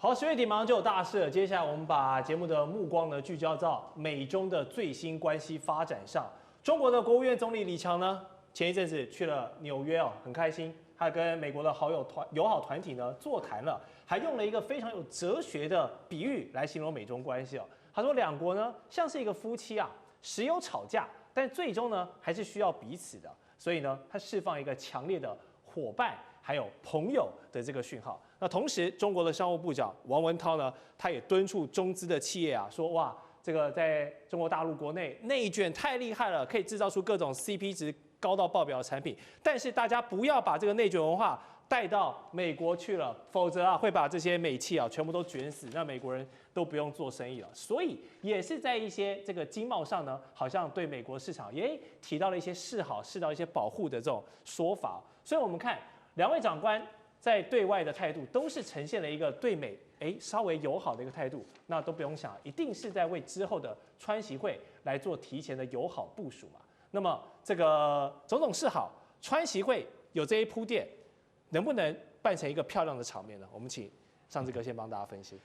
好，10月底马上就有大事了。接下来我们把节目的目光呢聚焦到美中的最新关系发展上。中国的国务院总理李强呢，前一阵子去了纽约哦，很开心，他跟美国的友好团体呢座谈了，还用了一个非常有哲学的比喻来形容美中关系哦。他说两国呢像是一个夫妻啊，时有吵架，但最终呢还是需要彼此的。所以呢，他释放一个强烈的伙伴还有朋友的这个讯号。那同时，中国的商务部长王文涛呢，他也敦促中资的企业啊，说哇，这个在中国大陆国内内卷太厉害了，可以制造出各种 CP 值高到爆表的产品，但是大家不要把这个内卷文化带到美国去了，否则啊会把这些美企啊全部都卷死，那美国人都不用做生意了。所以也是在一些这个经贸上呢，好像对美国市场也提到了一些示好、示到一些保护的这种说法。所以我们看两位长官在对外的态度都是呈现了一个对美稍微友好的一个态度，那都不用想，一定是在为之后的川习会来做提前的友好部署嘛。那么这个种种示好，川习会有这一铺垫，能不能办成一个漂亮的场面呢？我们请尚志哥先帮大家分析。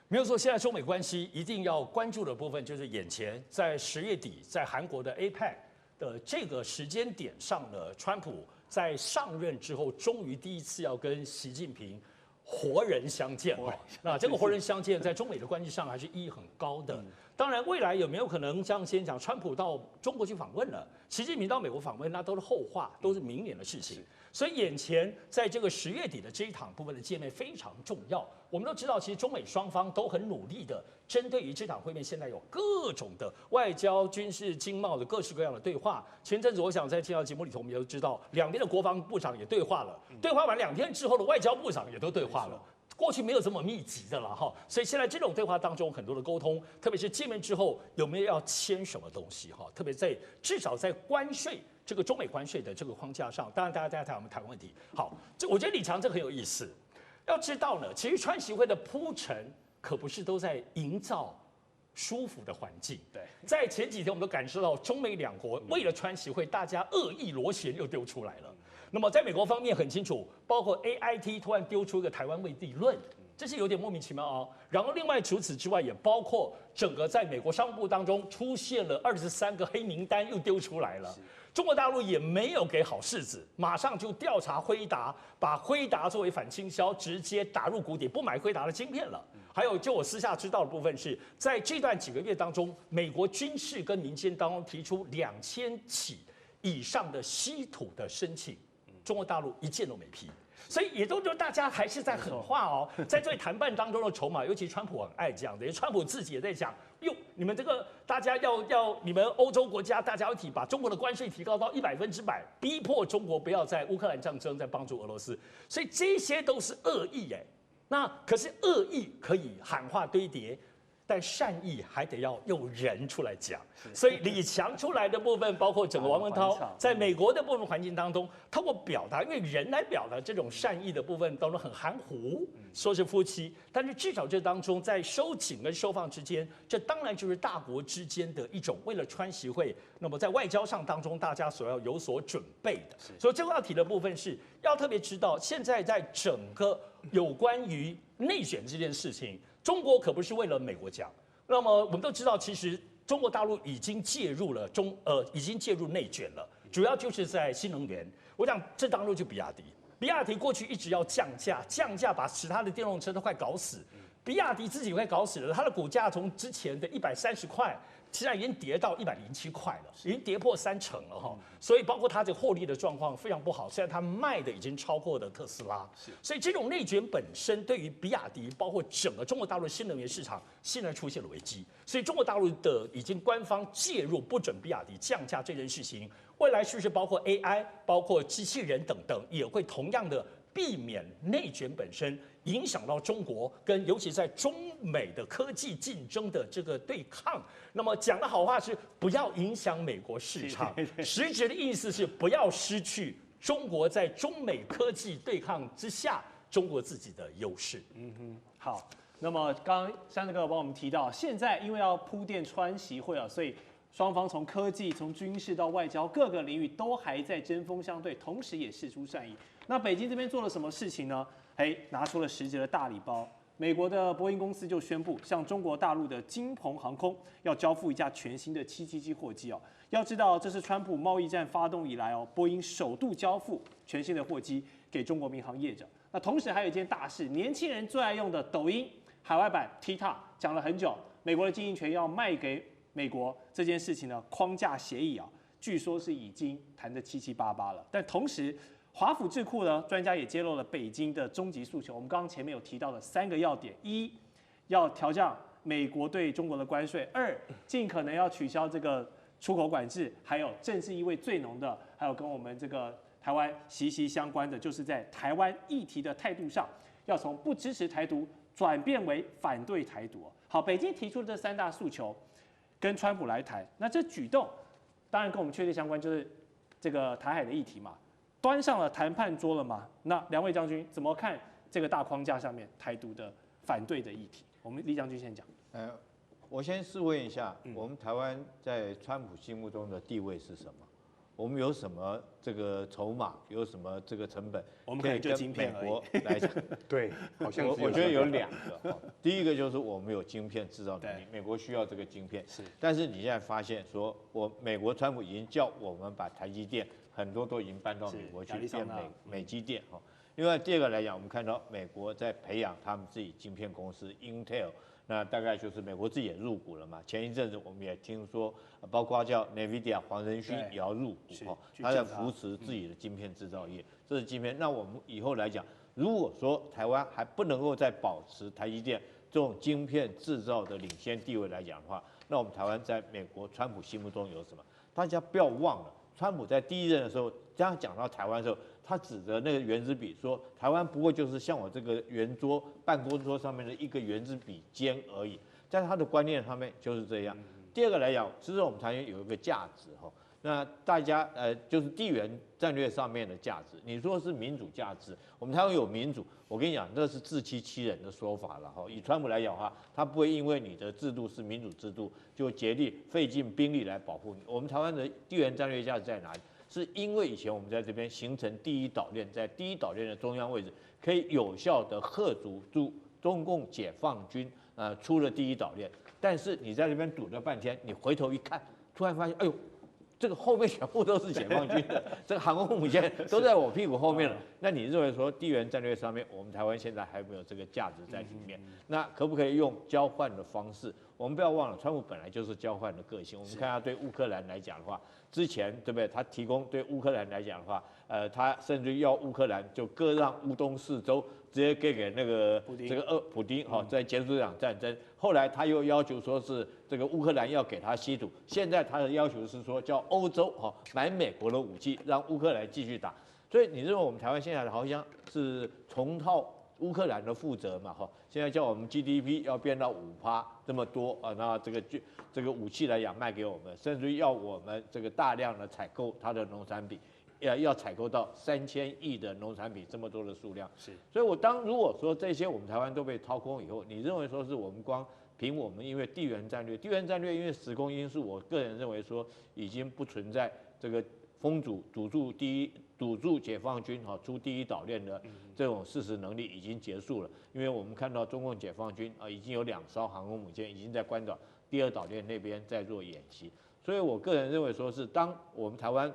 没有说，现在中美关系一定要关注的部分就是眼前在10月底在韩国的 APEC 的这个时间点上呢，川普在上任之后，终于第一次要跟习近平活人相见哦。那这个活人相见，在中美的关系上还是意义很高的。当然，未来有没有可能像先讲，川普到中国去访问了，习近平到美国访问，那都是后话，都是明年的事情。所以眼前在这个10月底的这一场部分的见面非常重要。我们都知道，其实中美双方都很努力的针对于这场会面，现在有各种的外交、军事、经贸的各式各样的对话。前阵子我想在这条节目里头，我们也都知道，两边的国防部长也对话了，对话完2天之后的外交部长也都对话了。过去没有这么密集的了哈，所以现在这种对话当中很多的沟通，特别是见面之后有没有要签什么东西哈，特别在至少在关税这个中美关税的这个框架上，当然大家谈我们台湾问题。好，我觉得李强这很有意思。要知道呢，其实川习会的铺陈可不是都在营造舒服的环境。对，在前几天我们都感受到中美两国为了川习会，大家恶意螺旋又丢出来了。那么在美国方面很清楚，包括 AIT 突然丢出一个台湾未地论，这是有点莫名其妙哦。然后另外除此之外，也包括整个在美国商务部当中出现了23个黑名单又丢出来了。中国大陆也没有给好柿子，马上就调查辉达，把辉达作为反倾销，直接打入谷底，不买辉达的晶片了。还有，就我私下知道的部分是，在这段几个月当中，美国军事跟民间当中提出2000起以上的稀土的申请，中国大陆一件都没批。所以也都大家还是在狠话哦，在这谈判当中的筹码，尤其川普很爱这样的，川普自己也在讲，哟，你们这个大家要你们欧洲国家大家一起把中国的关税提高到100%，逼迫中国不要在乌克兰战争再帮助俄罗斯，所以这些都是恶意哎。那可是恶意可以喊话堆叠，但善意还得要用人出来讲，所以李强出来的部分，包括整个王文涛在美国的部分环境当中，透过表达，因为人来表达这种善意的部分当中很含糊，说是夫妻，但是至少这当中在收紧跟收放之间，这当然就是大国之间的一种为了川习会，那么在外交上当中大家所要有所准备的。所以这个要提的部分是要特别知道，现在在整个有关于内卷这件事情。中国可不是为了美国讲，那么我们都知道，其实中国大陆已经介入了已经介入内卷了，主要就是在新能源。我想这当中就比亚迪，比亚迪过去一直要降价把其他的电动车都快搞死，比亚迪自己快搞死了，它的股价从之前的130块。现在已经跌到107块了，已经跌破3成了哈，所以包括它这个获利的状况非常不好。虽然它卖的已经超过了特斯拉，所以这种内卷本身对于比亚迪，包括整个中国大陆新能源市场，现在出现了危机。所以中国大陆的已经官方介入，不准比亚迪降价这件事情，未来是不是包括 AI、包括机器人等等，也会同样的避免内卷本身影响到中国跟尤其在中美的科技竞争的这个对抗。那么讲的好话是不要影响美国市场，实质的意思是不要失去中国在中美科技对抗之下中国自己的优势。好，那么刚刚山德哥帮我们提到，现在因为要铺垫川习会啊，所以双方从科技、从军事到外交各个领域都还在针锋相对，同时也释出善意。那北京这边做了什么事情呢？拿出了实质的大礼包，美国的波音公司就宣布向中国大陆的金鹏航空要交付一架全新的777货机哦。要知道，这是川普贸易战发动以来哦，波音首度交付全新的货机给中国民航业者。那同时还有一件大事，年轻人最爱用的抖音海外版 TikTok 讲了很久，美国的经营权要卖给美国这件事情呢，框架协议啊，据说是已经谈得七七八八了。但同时，华府智库呢，专家也揭露了北京的终极诉求。我们刚刚前面有提到的3个要点：一，要调降美国对中国的关税；二，尽可能要取消这个出口管制；还有政治意味最浓的，还有跟我们这个台湾息息相关的，就是在台湾议题的态度上，要从不支持台独转变为反对台独。好，北京提出的这3大诉求，跟川普来谈，那这举动当然跟我们确切相关，就是这个台海的议题嘛。端上了谈判桌了吗？那两位将军怎么看这个大框架上面台独的反对的议题？我们李将军先讲。我先试问一下，我们台湾在川普心目中的地位是什么？我们有什么这个筹码？有什么这个成本？我们可以跟美国来讲，对，好像我觉得有2个。第一个就是我们有晶片制造能力，美国需要这个晶片。是。但是你现在发现说，美国川普已经叫我们把台积电很多都已经搬到美国去，变美积电哈。另外第2个来讲，我们看到美国在培养他们自己晶片公司 Intel。那大概就是美国自己也入股了嘛。前一阵子我们也听说，包括叫 NVIDIA 黄仁勋也要入股哦，他在扶持自己的晶片制造业。这是晶片。那我们以后来讲，如果说台湾还不能够再保持台积电这种晶片制造的领先地位来讲的话，那我们台湾在美国川普心目中有什么？大家不要忘了，川普在第1任的时候，当他讲到台湾的时候，他指着那个圆珠笔说，台湾不过就是像我这个圆桌办公桌上面的一个圆珠笔尖而已，在他的观念上面就是这样。第2个来讲，其实我们台湾有一个价值哈，那大家就是地缘战略上面的价值。你说是民主价值，我们台湾有民主，我跟你讲，那是自欺欺人的说法了哈。以川普来讲的话，他不会因为你的制度是民主制度，就竭力费尽兵力来保护你。我们台湾的地缘战略价值在哪里？是因为以前我们在这边形成第1岛链，在第1岛链的中央位置，可以有效的嚇阻住中共解放军出了第1岛链。但是你在这边堵了半天，你回头一看，突然发现，哎呦，这个后面全部都是解放军的，这个航空母舰都在我屁股后面了。那你认为说地缘战略上面，我们台湾现在还没有这个价值在里面？那可不可以用交换的方式？我们不要忘了，川普本来就是交换的个性。我们看他对乌克兰来讲的话，之前对不对？他提供对乌克兰来讲的话，他甚至要乌克兰就割让乌东4州，直接给那个这个普丁哈，在结束这场战争。后来他又要求说是这个乌克兰要给他稀土，现在他的要求是说叫欧洲哈买美国的武器，让乌克兰继续打。所以你认为我们台湾现在好像是重蹈乌克兰的覆辙嘛？哈，现在叫我们 GDP 要变到5%这么多啊，那这个武器来讲卖给我们，甚至要我们这个大量的采购它的农产品，要采购到3000亿的农产品这么多的数量。是，所以如果说这些我们台湾都被掏空以后，你认为说是我们光凭我们因为地缘战略因为时空因素，我个人认为说已经不存在这个封堵住解放军出第1岛链的这种事实能力已经结束了，因为我们看到中共解放军已经有2艘航空母舰已经在关岛第2岛链那边在做演习，所以我个人认为说是当我们台湾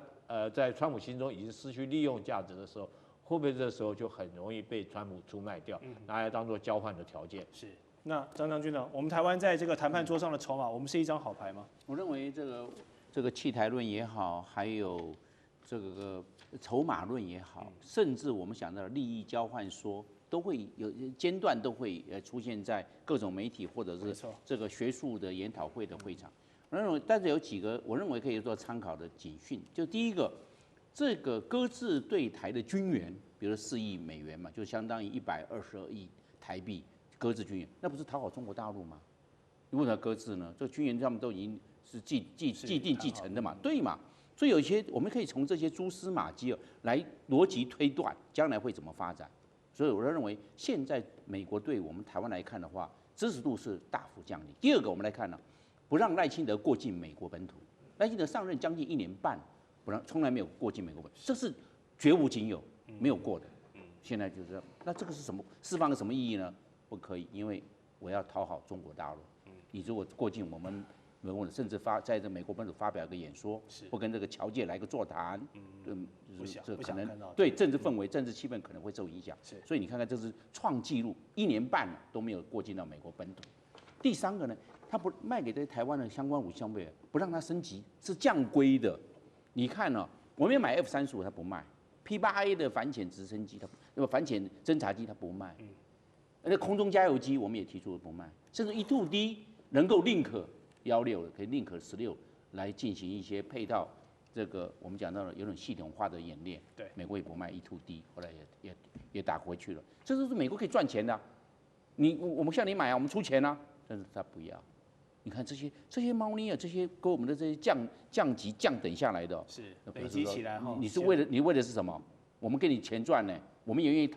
在川普心中已经失去利用价值的时候，会不会这时候就很容易被川普出卖掉，拿来当做交换的条件？是。那张将军呢？我们台湾在这个谈判桌上的筹码，我们是一张好牌吗？我认为这个弃台论也好，还有这个筹码论也好，甚至我们想到的利益交换说，都会有间断都会出现在各种媒体或者是这个学术的研讨会的会场。我认为，但是有几个我认为可以做参考的警讯。就第一个，这个搁置对台的军援，比如4亿美元嘛，就相当于122亿台币搁置军援，那不是讨好中国大陆吗？你为什么搁置呢？这个军援他们都已经是既定继承的嘛，对嘛？所以有一些我们可以从这些蛛丝马迹来逻辑推断将来会怎么发展。所以我认为现在美国对我们台湾来看的话，支持度是大幅降低。第二个，我们来看呢，不让赖清德过境美国本土。赖清德上任将近1年半，不让从来没有过境美国本土，这是绝无仅有，没有过的。现在就是这样，那这个是什么？释放了什么意义呢？不可以，因为我要讨好中国大陆。你如果过境我们甚至在这美国本土发表一个演说，不跟这个侨界来个座谈，这可能对政治氛围、政治气氛可能会受影响。所以你看看，这是创纪录，1年半都没有过境到美国本土。第三个呢，他不卖给这些台湾的相关武器装备，不让它升级，是降规的。你看哦，我们要买 F-35，他不卖；P-8A 的反潜直升机，反潜侦察机他不卖。那空中加油机我们也提出了不卖，甚至E-2D能够宁可16可以宁可16来进行一些配套，这个我们讲到了有种系统化的演练。对，美国也不卖 E-2D， 后来也打回去了。这都是美国可以赚钱的、我们向你买啊，我们出钱啊，但是他不要。你看这些猫腻啊，这些跟我们的这些降级降等下来的，是累积起来哈。你为的是什么？我们给你钱赚呢，我们也愿意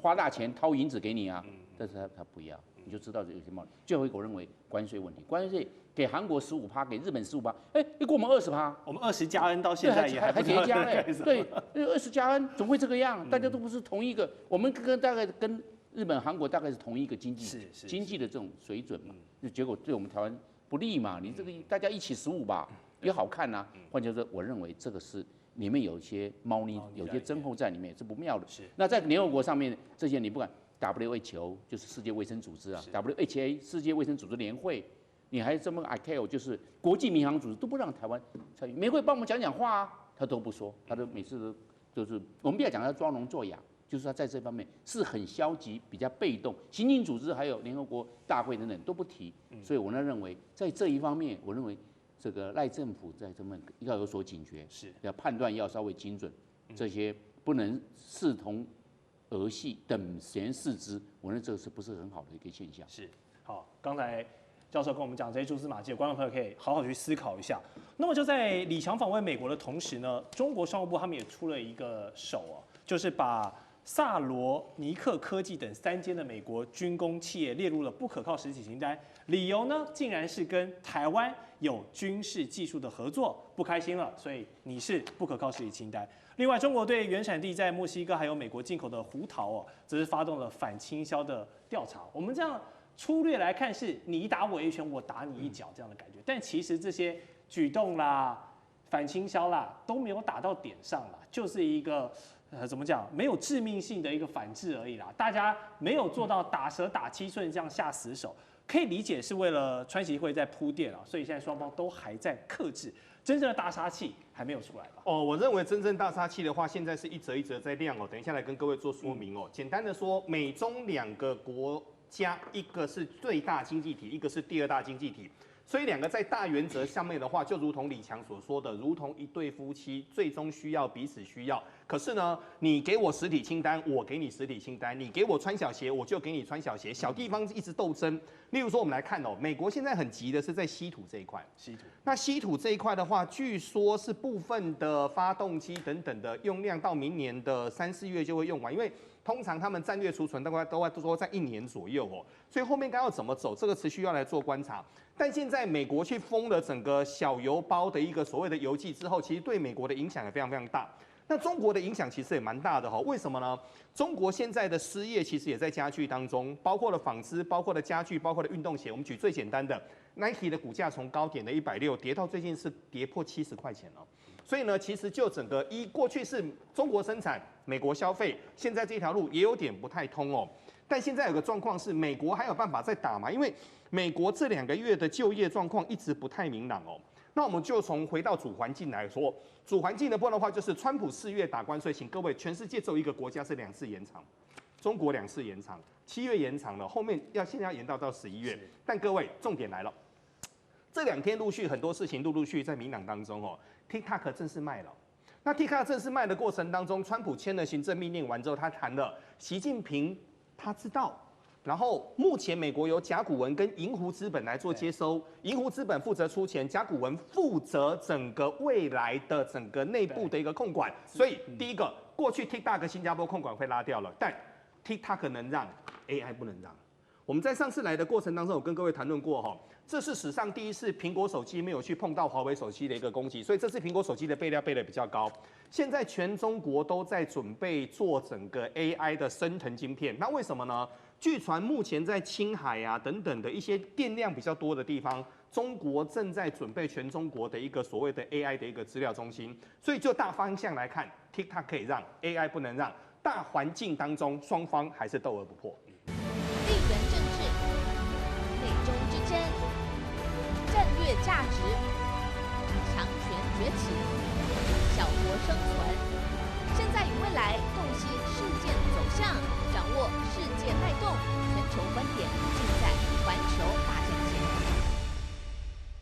花大钱掏银子给你啊。但是他不要，你就知道有些猫腻。最后一个我认为关税问题，关税给韩国15%，给日本15%，给我们20%，我们20+N 到现在也还叠加嘞，对，20+N 总会这个样，大家都不是同一个，我们大概跟日本、韩国大概是同一个经济的这种水准嘛，结果对我们台湾不利嘛，你这个大家一起15吧，也好看呐。换句话说，我认为这个是里面有一些猫腻，有些增厚在里面是不妙的。那在联合国上面这些你不管 WHO 就是世界卫生组织啊 ，WHA 世界卫生组织联会，你还这么 ICAO 就是国际民航组织都不让台湾参与，美国帮我们讲话啊，他都不说，他都每次就是我们不要讲他装聋作哑。就是他在这方面是很消极、比较被动，行政组织还有联合国大会等等都不提，所以我呢认为在这一方面，我认为这个赖政府在这么要有所警觉，要判断要稍微精准，这些不能视同儿戏、等闲视之，我认为这是不是很好的一个现象？是，好，刚才教授跟我们讲这些蛛丝马迹，观众朋友可以好好去思考一下。那么就在李强访问美国的同时呢，中国商务部他们也出了一个手哦，就是把萨罗尼克科技等3间的美国军工企业列入了不可靠实体清单，理由呢，竟然是跟台湾有军事技术的合作，不开心了，所以你是不可靠实体清单。另外，中国对原产地在墨西哥还有美国进口的胡桃哦，则是发动了反倾销的调查。我们这样粗略来看，是你打我一拳，我打你一脚这样的感觉，但其实这些举动啦、反倾销啦都没有打到点上啦，就是一个。怎么讲？没有致命性的一个反制而已啦，大家没有做到打蛇打7寸这样下死手，可以理解是为了川习会在铺垫啊，所以现在双方都还在克制，真正的大杀器还没有出来吧？我认为真正大杀器的话，现在是一则一则在亮哦，等一下来跟各位做说明哦。简单的说，美中2个国家，一个是最大经济体，一个是第2大经济体。所以2个在大原则上面的话，就如同李强所说的，如同一对夫妻，最终需要彼此需要。可是呢，你给我实体清单，我给你实体清单；你给我穿小鞋，我就给你穿小鞋。小地方一直斗争。例如说，我们来看哦，美国现在很急的是在稀土这一块。那稀土这一块的话，据说是部分的发动机等等的用量到明年的3、4月就会用完，因为通常他们战略储存大概都说在1年左右哦，所以后面该要怎么走，这个持续要来做观察。但现在美国去封了整个小油包的一个所谓的油剂之后，其实对美国的影响也非常非常大。那中国的影响其实也蛮大的哈，为什么呢？中国现在的失业其实也在加剧当中，包括了纺织、包括了家具、包括了运动鞋。我们举最简单的 ，Nike 的股价从高点的160跌到最近是跌破70块钱了。所以呢，其实就整个过去是中国生产、美国消费，现在这条路也有点不太通哦。但现在有个状况是，美国还有办法再打嘛？因为美国这2个月的就业状况一直不太明朗哦。那我们就从回到主环境来说，主环境的部分的话，就是川普4月打关税，请各位，全世界只有一个国家是2次延长，中国2次延长，7月延长了，后面现在要延到11月。但各位，重点来了，这2天陆续很多事情陆续在明朗当中哦。TikTok 正式卖了，那 TikTok 正式卖的过程当中，川普签了行政命令完之后，他谈了习近平他知道。然后目前美国由甲骨文跟银湖资本来做接收，银湖资本负责出钱，甲骨文负责整个未来的整个内部的一个控管。所以第一个，过去 TikTok 新加坡控管会拉掉了，但 TikTok 能让 AI 不能让。我们在上次来的过程当中，有跟各位谈论过哈，这是史上第一次苹果手机没有去碰到华为手机的一个攻击，所以这次苹果手机的备料备得比较高。现在全中国都在准备做整个 AI 的生成晶片，那为什么呢？据传目前在青海啊等等的一些电量比较多的地方，中国正在准备全中国的一个所谓的 AI 的一个资料中心。所以就大方向来看 ，TikTok 可以让 AI 不能让，大环境当中双方还是斗而不破。